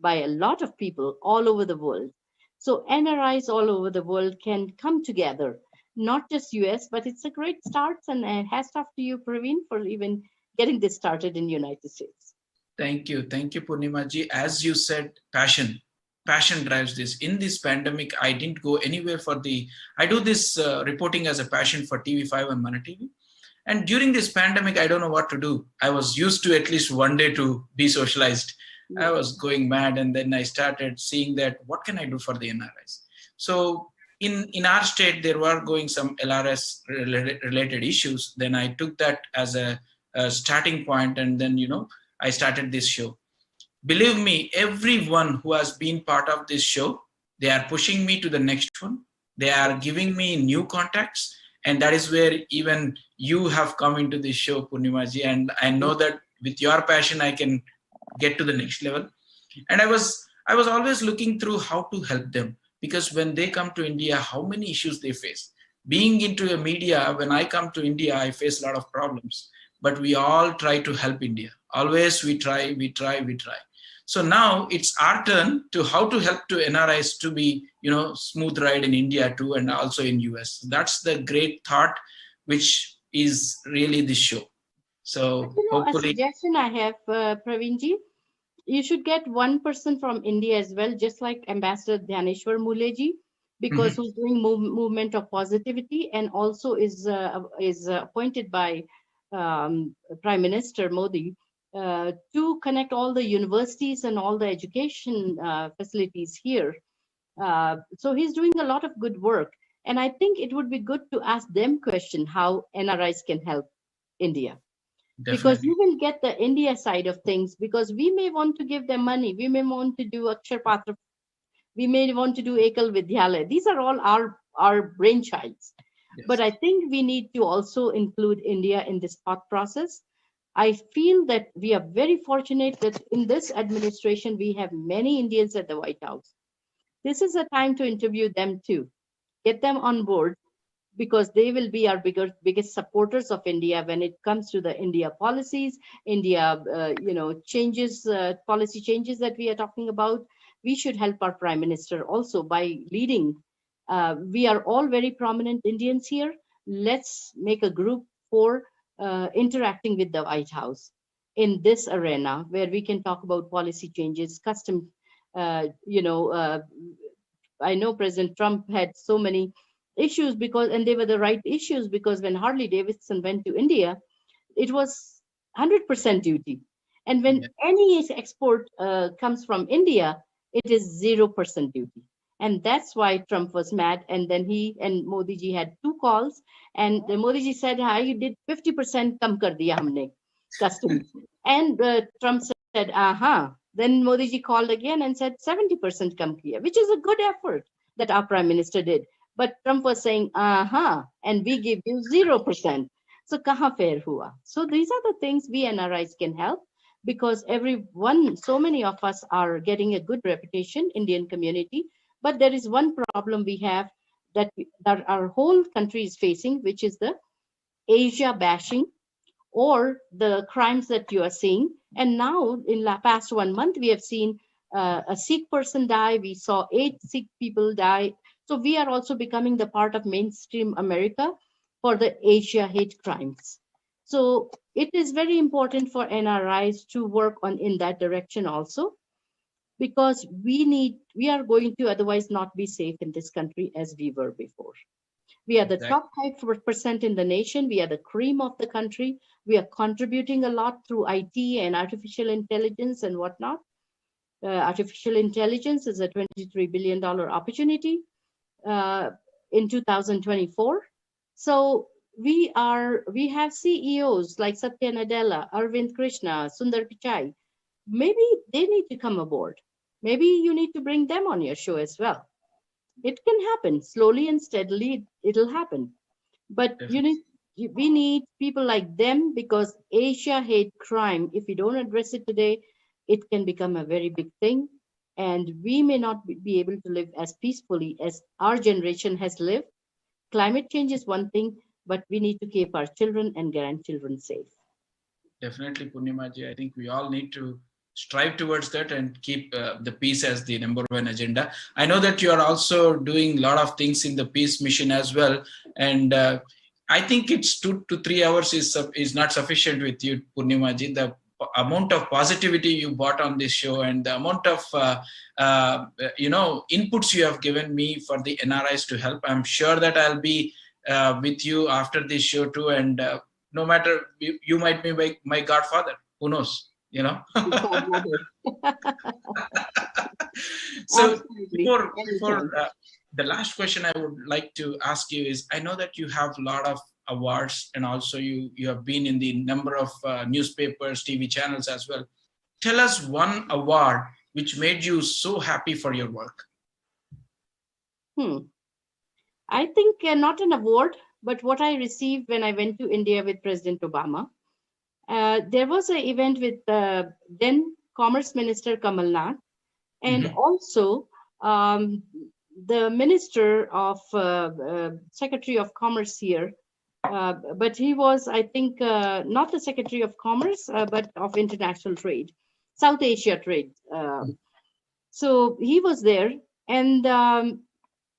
Speaker 2: by a lot of people all over the world. So NRIs all over the world can come together, not just US, but it's a great start. And hats off to you, Praveen, for even getting this started in the United States.
Speaker 1: Thank you. Thank you, Purnima ji. As you said, passion. Passion drives this. In this pandemic, I didn't go anywhere I do this reporting as a passion for TV5 and Mana TV. And during this pandemic, I don't know what to do. I was used to at least one day to be socialized. I was going mad. And then I started seeing that what can I do for the NRIs? So in our state, there were going some LRS related issues. Then I took that as a starting point. And then, I started this show. Believe me, everyone who has been part of this show, they are pushing me to the next one. They are giving me new contacts. And that is where even you have come into this show, Purnimaji. And I know that with your passion, I can get to the next level. And I was always looking through how to help them, because when they come to India, how many issues they face. Being into a media, when I come to India, I face a lot of problems. But we all try to help India. Always we try. So now it's our turn to how to help to NRIs to be, smooth ride in India too, and also in US. That's the great thought, which is really this show. So
Speaker 2: A
Speaker 1: hopefully,
Speaker 2: suggestion I have, Praveenji, you should get one person from India as well, just like Ambassador Dhyaneshwar Muleji, because
Speaker 1: Mhm.
Speaker 2: who's doing movement of positivity and also is appointed by Prime Minister Modi to connect all the universities and all the education facilities here. So he's doing a lot of good work, and I think it would be good to ask them question how NRIs can help India, because
Speaker 1: Definitely.
Speaker 2: you will get the India side of things, because we may want to give them money, we may want to do Akshar Patra, we may want to do Ekal Vidyalaya. These are all our brainchilds. But
Speaker 1: Yes.
Speaker 2: I think we need to also include India in this thought process. I feel that we are very fortunate that in this administration we have many Indians at the White House. This is a time to interview them too, get them on board, because they will be our biggest supporters of India when it comes to the India policies, India, changes, policy changes that we are talking about. We should help our Prime Minister also by leading. We are all very prominent Indians here. Let's make a group for interacting with the White House in this arena where we can talk about policy changes, custom, uh, you know, uh, I know President Trump had so many issues because, and they were the right issues, because when Harley Davidson went to India, it was 100% duty. And when
Speaker 1: Yeah.
Speaker 2: any export comes from India, it is 0% duty. And that's why Trump was mad. And then he and Modi ji had two calls. And the Modi ji said, "Hi, you did 50% kam kar diya humne customs." And Trump said, aha. Then Modi ji called again and said 70% come here, which is a good effort that our prime minister did. But Trump was saying, aha, and we give you 0%. So kaha fair hua? So these are the things we NRIs can help, because everyone, so many of us are getting a good reputation, Indian community. But there is one problem we have that our whole country is facing, which is the Asia bashing, or the crimes that you are seeing. And now, in the past 1 month, we have seen a Sikh person die. We saw 8 Sikh people die. So we are also becoming the part of mainstream America for the Asia hate crimes. So it is very important for NRIs to work on in that direction also, because we are going to otherwise not be safe in this country as we were before. We are the
Speaker 1: Exactly.
Speaker 2: top 5% in the nation. We are the cream of the country. We are contributing a lot through IT and artificial intelligence and whatnot. Artificial intelligence is a $23 billion opportunity uh, in 2024. So we have CEOs like Satya Nadella, Arvind Krishna, Sundar Pichai. Maybe they need to come aboard. Maybe you need to bring them on your show as well. It can happen slowly and steadily. It'll happen. But
Speaker 1: Definitely.
Speaker 2: we need people like them, because Asia hate crime, if we don't address it today, it can become a very big thing. And we may not be able to live as peacefully as our generation has lived. Climate change is one thing, but we need to keep our children and grandchildren safe.
Speaker 1: Definitely, Purnimaji. I think we all need to strive towards that and keep the peace as the number one agenda. I know that you are also doing a lot of things in the peace mission as well, and I think it's 2 to 3 hours is not sufficient with you, Purnimaji. The amount of positivity you brought on this show and the amount of inputs you have given me for the NRIs to help. I'm sure that I'll be with you after this show too, and no matter you might be my godfather, who knows,
Speaker 2: Godmother.
Speaker 1: So
Speaker 2: Absolutely.
Speaker 1: before
Speaker 2: Anytime.
Speaker 1: the last question I would like to ask you is, I know that you have a lot of awards, and also you have been in the number of newspapers, TV channels as well. Tell us one award which made you so happy for your work.
Speaker 2: Hmm. I think not an award, but what I received when I went to India with President Obama. There was an event with then Commerce Minister Kamal Nath, and
Speaker 1: Mhm.
Speaker 2: also um, the Minister of Secretary of Commerce here. But he was, I think, not the Secretary of Commerce, but of International Trade, South Asia Trade. So he was there, and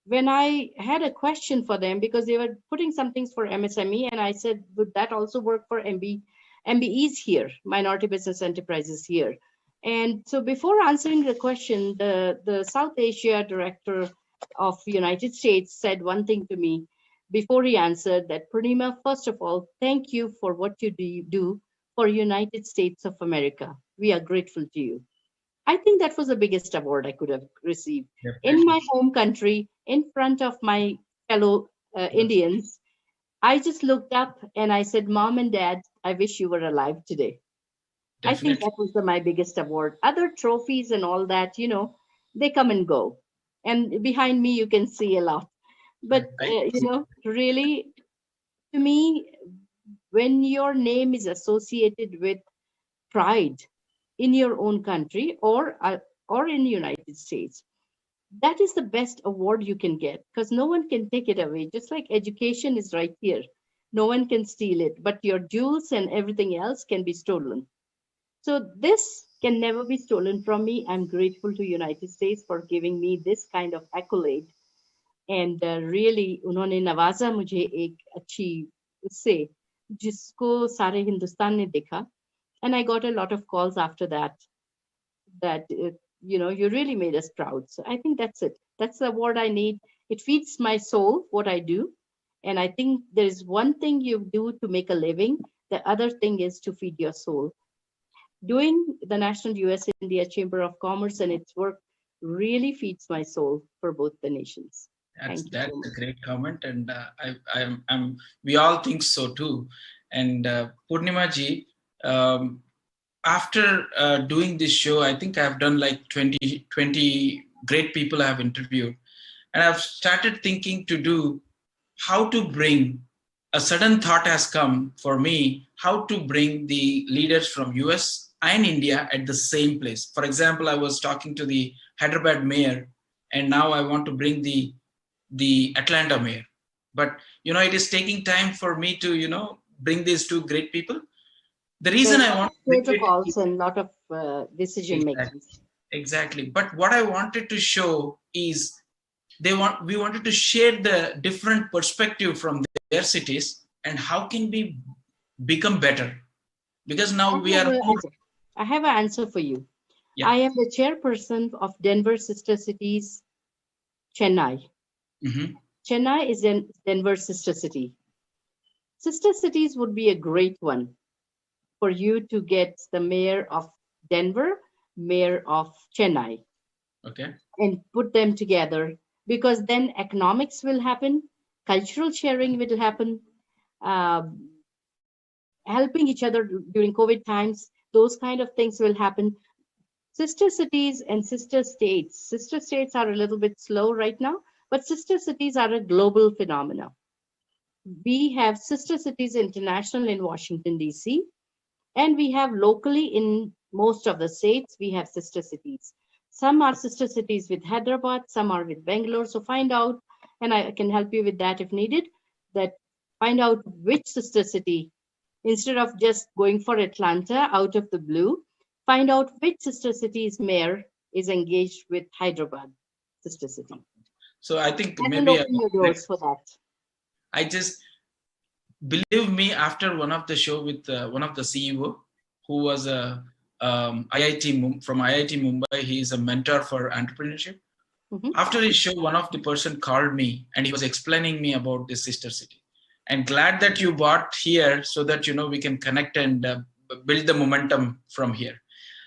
Speaker 2: when I had a question for them, because they were putting some things for MSME, and I said, would that also work for MBEs here, minority business enterprises here? And so before answering the question, the South Asia director of the United States said one thing to me before he answered, that Purnima, first of all, thank you for what you do for United States of America. We are grateful to you. I think that was the biggest award I could have received in
Speaker 1: Definitely.
Speaker 2: my home country, in front of my fellow
Speaker 1: Yes,
Speaker 2: Indians. I just looked up and I said, Mom and Dad, I wish you were alive today. I think
Speaker 1: definitely.
Speaker 2: that was my biggest award. Other trophies and all that, they come and go. And behind me, you can see a lot.
Speaker 1: I,
Speaker 2: But,
Speaker 1: I
Speaker 2: really, to me, when your name is associated with pride in your own country, or in the United States, that is the best award you can get, because no one can take it away. Just like education is right here, no one can steal it, but your jewels and everything else can be stolen. So this can never be stolen from me. I'm grateful to United States for giving me this kind of accolade. And really उन्होंने नवाजा मुझे एक अच्छी उससे जिसको सारे हिंदुस्तान ने देखा. And I got a lot of calls after that you really made us proud. So I think that's it. That's the award I need. It feeds my soul, what I do. And I think there's one thing you do to make a living, the other thing is to feed your soul. Doing the National US India Chamber of Commerce and its work really feeds my soul for both the nations.
Speaker 1: that's
Speaker 2: Thank you so
Speaker 1: that's a
Speaker 2: much.
Speaker 1: great comment, and I'm we all think so too. And Purnimaji, um, after doing this show, I think I've done like 20 great people I have interviewed. And I've started thinking to do how to bring, a sudden thought has come for me, how to bring the leaders from US and India at the same place. For example, I was talking to the Hyderabad mayor, and now I want to bring the Atlanta mayor. But it is taking time for me to bring these two great people. The
Speaker 2: There
Speaker 1: reason
Speaker 2: are a
Speaker 1: I
Speaker 2: lot
Speaker 1: want
Speaker 2: of
Speaker 1: to bring it.
Speaker 2: protocols and a lot of decision
Speaker 1: Exactly.
Speaker 2: makings.
Speaker 1: Exactly. But what I wanted to show is we wanted to share the different perspective from their cities, and how can we become better, because
Speaker 2: I
Speaker 1: now we
Speaker 2: have
Speaker 1: are
Speaker 2: a,
Speaker 1: more.
Speaker 2: I have an answer for you.
Speaker 1: Yeah.
Speaker 2: I am the chairperson of Denver Sister Cities, Chennai.
Speaker 1: Hmm.
Speaker 2: Chennai is Denver's sister city. Sister cities would be a great one for you to get the mayor of Denver, mayor of Chennai,
Speaker 1: Okay.
Speaker 2: and put them together, because then economics will happen, cultural sharing will happen, um, helping each other during COVID times, those kind of things will happen. Sister cities and sister states. Sister states are a little bit slow right now, but sister cities are a global phenomenon. We have sister cities international in Washington, D.C., and we have locally in most of the states, we have sister cities. Some are sister cities with Hyderabad, some are with Bangalore. So find out, and I can help you with that if needed, that find out which sister city, instead of just going for Atlanta out of the blue, find out which sister city's mayor is engaged with Hyderabad sister city.
Speaker 1: So I think
Speaker 2: That will
Speaker 1: maybe
Speaker 2: open your doors for that.
Speaker 1: I just believe me, after one of the show with one of the CEO who was a from IIT Mumbai, he is a mentor for entrepreneurship.
Speaker 2: Mhm.
Speaker 1: After his show, one of the person called me and he was explaining me about this sister city. And glad that you bought here so that we can connect and build the momentum from here.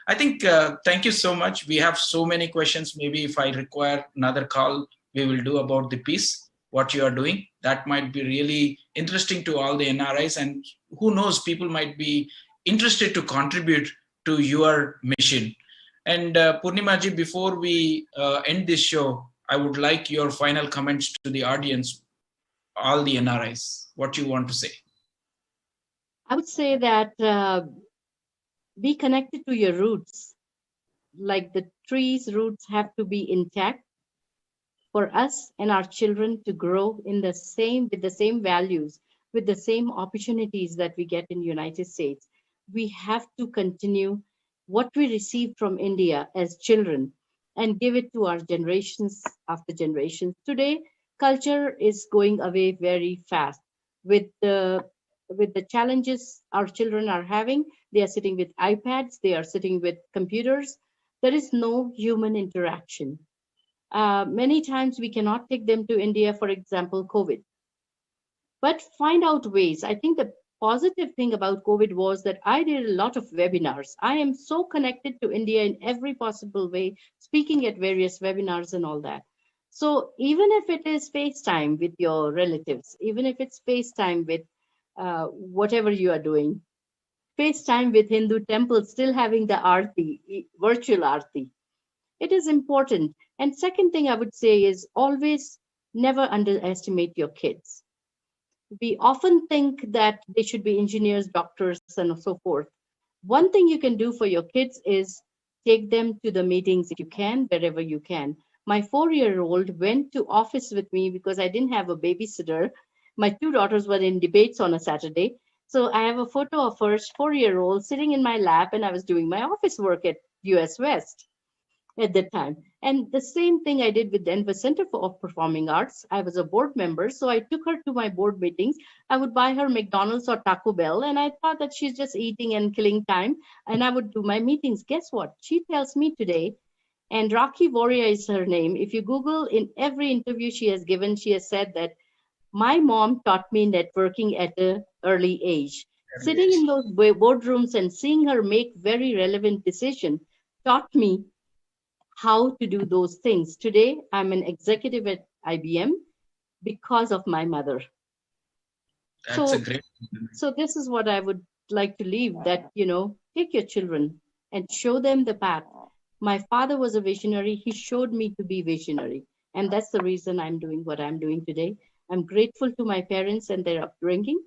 Speaker 1: I think thank you so much. We have so many questions. Maybe if I require another call, we will do about the piece, what you are doing. That might be really interesting to all the NRIs, and who knows, people might be interested to contribute to your mission. And Purnimaji, before we end this show, I would like your final comments to the audience, all the NRIs. What you want to say?
Speaker 2: I would say that be connected to your roots. Like the tree's roots have to be intact for us and our children to grow in the same with the same values, with the same opportunities that we get in United States. We have to continue what we received from India as children and give it to our generations after generations. Today culture is going away very fast with the challenges our children are having. They are sitting with iPads, they are sitting with computers. There is no human interaction. Many times we cannot take them to India, for example, COVID, but find out ways. I think the positive thing about COVID was that I did a lot of webinars. I am so connected to India in every possible way, speaking at various webinars and all that. So even if it is FaceTime with your relatives, even if it's FaceTime with whatever you are doing, FaceTime with Hindu temples, still having the arti, virtual arti, it is important. And second thing I would say is always never underestimate your kids. We often think that they should be engineers, doctors, and so forth. One thing you can do for your kids is take them to the meetings if you can, wherever you can. My 4-year-old went to office with me because I didn't have a babysitter. My two daughters were in debates on a Saturday. So I have a photo of her 4-year-old sitting in my lap, and I was doing my office work at US West at that time. And the same thing I did with Denver Center of Performing Arts. I was a board member, so I took her to my board meetings. I would buy her McDonald's or Taco Bell, and I thought that she's just eating and killing time, and I would do my meetings. Guess what? She tells me today, and Rocky Warrior is her name. If you Google, in every interview she has given, she has said that my mom taught me networking at an early age. Sitting in those boardrooms and seeing her make very relevant decisions taught me how to do those things. Today, I'm an executive at IBM because of my mother.
Speaker 1: That's a
Speaker 2: So,
Speaker 1: great.
Speaker 2: so this is what I would like to leave that, take your children and show them the path. My father was a visionary. He showed me to be visionary. And that's the reason I'm doing what I'm doing today. I'm grateful to my parents and their upbringing.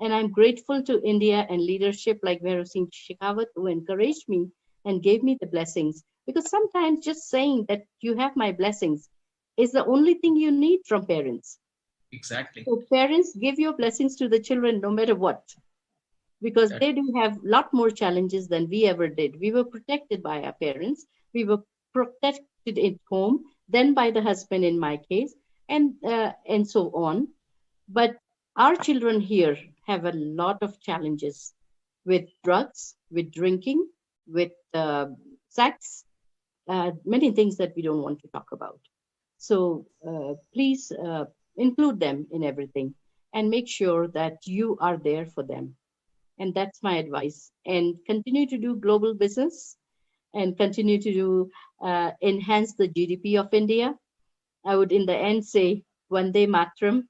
Speaker 2: And I'm grateful to India and leadership like Vero Singh Shekhawat who encouraged me and gave me the blessings. Because sometimes just saying that you have my blessings is the only thing you need from parents.
Speaker 1: Exactly.
Speaker 2: So parents give your blessings to the children no matter what, because
Speaker 1: That,
Speaker 2: they do have a lot more challenges than we ever did. We were protected by our parents. We were protected at home, then by the husband in my case, and so on. But our children here have a lot of challenges with drugs, with drinking, with sex, many things that we don't want to talk about. So please include them in everything and make sure that you are there for them. And that's my advice. And continue to do global business and continue to do enhance the GDP of India. I would, in the end, say, Vande Matram,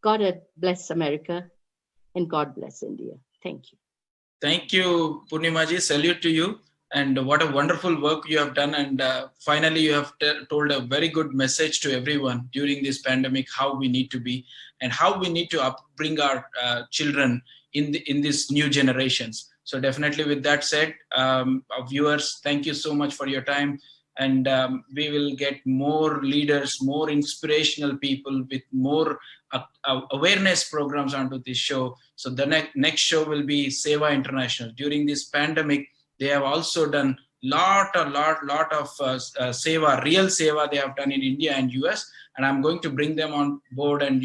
Speaker 2: God bless America, and God bless India. Thank you.
Speaker 1: thank you, Purnimaji. Salute to you. And what a wonderful work you have done. And finally, you have told a very good message to everyone during this pandemic, how we need to be and how we need to bring our children in this new generations. So definitely with that said, our viewers, thank you so much for your time. And we will get more leaders, more inspirational people with more awareness programs onto this show. So the next show will be Seva International. During this pandemic, they have also done lot of seva, real seva they have done in India and US, and I'm going to bring them on board and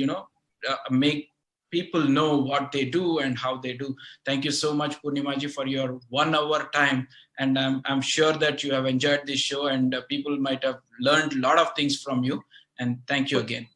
Speaker 1: make people know what they do and how they do. Thank you so much, Purnimaji, for your 1 hour time, and I'm sure that you have enjoyed this show, and people might have learned a lot of things from you. And thank you again.